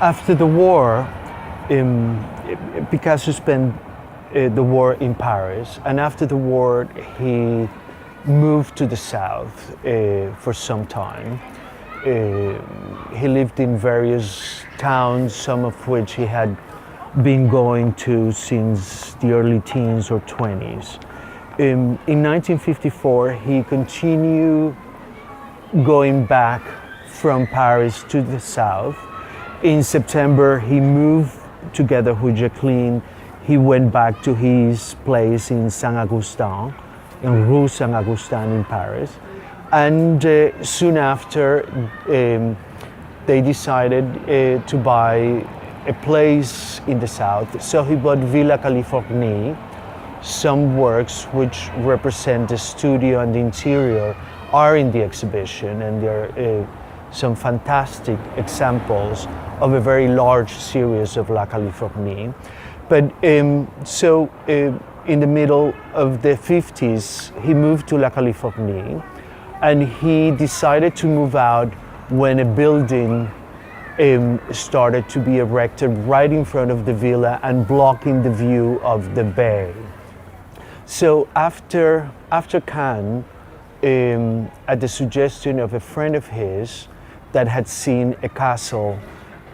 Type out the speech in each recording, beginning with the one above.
After the war, Picasso spent the war in Paris, and after the war he moved to the south for some time. He lived in various towns, some of which he had been going to since the early teens or 20s. In 1954, he continued going back from Paris to the south. In September, he moved together with Jacqueline. He went back to his place in Saint-Augustin, in Rue Saint-Augustin in Paris. And soon after, they decided to buy a place in the south. So he bought Villa Californie. Some works which represent the studio and the interior are in the exhibition, and there are some fantastic examples of a very large series of La Californie. But in the middle of the 50s, he moved to La Californie, and he decided to move out when a building started to be erected right in front of the villa and blocking the view of the bay. So after Cannes, at the suggestion of a friend of his that had seen a castle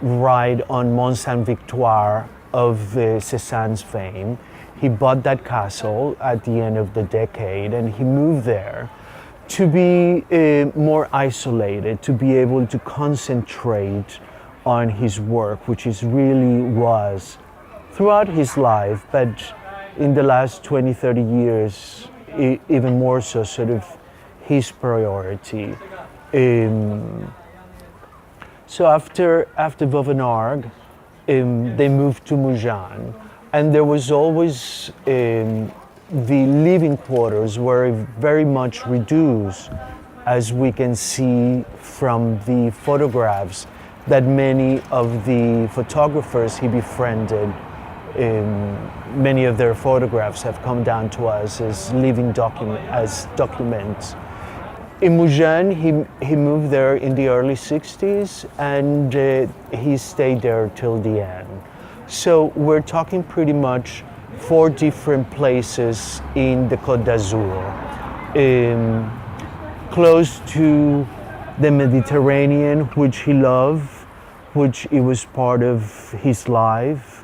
right on Mont Sainte-Victoire of Cézanne's fame, he bought that castle at the end of the decade, and he moved there to be more isolated, to be able to concentrate on his work, which is really was throughout his life, but in the last 20, 30 years, even more so, sort of his priority. So after Vauvenargues, they moved to Mougins, and there was always the living quarters were very much reduced, as we can see from the photographs that many of the photographers he befriended, many of their photographs have come down to us as living documents. In Mougins, he moved there in the early 60s, and he stayed there till the end. So we're talking pretty much 4 different places in the Côte d'Azur, close to the Mediterranean, which he loved, which it was part of his life,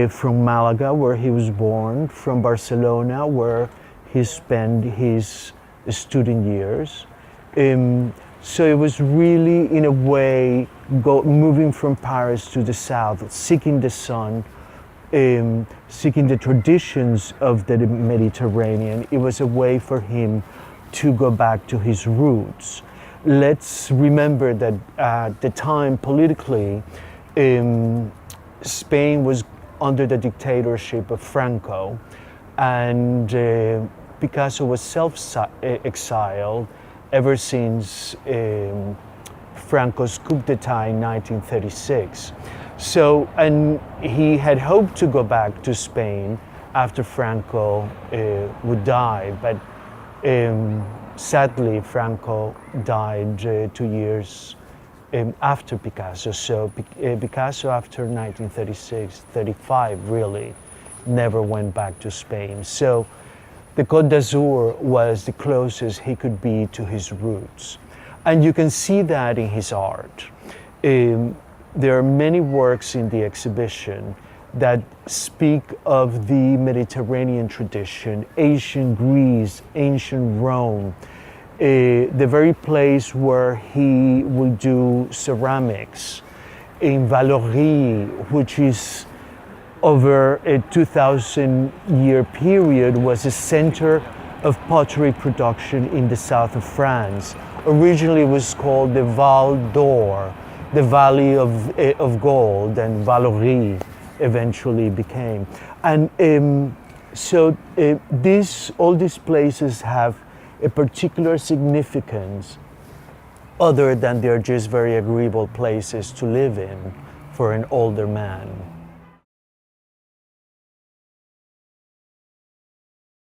from Malaga, where he was born, from Barcelona, where he spent his student years. So it was really, in a way, moving from Paris to the south, seeking the sun, seeking the traditions of the Mediterranean. It was a way for him to go back to his roots. Let's remember that at the time, politically, Spain was under the dictatorship of Franco, and Picasso was self-exiled ever since Franco's coup d'etat in 1936. So, and he had hoped to go back to Spain after Franco would die, but sadly Franco died 2 years after Picasso. So Picasso, after 1936, 35 really, never went back to Spain. So the Côte d'Azur was the closest he could be to his roots. And you can see that in his art. There are many works in the exhibition that speak of the Mediterranean tradition, ancient Greece, ancient Rome, the very place where he would do ceramics, in Vallauris, which is over a 2,000-year period, was a center of pottery production in the south of France. Originally it was called the Val d'Or, the Valley of Gold, and Vallauris eventually became. And so all these places have a particular significance other than they're just very agreeable places to live in for an older man.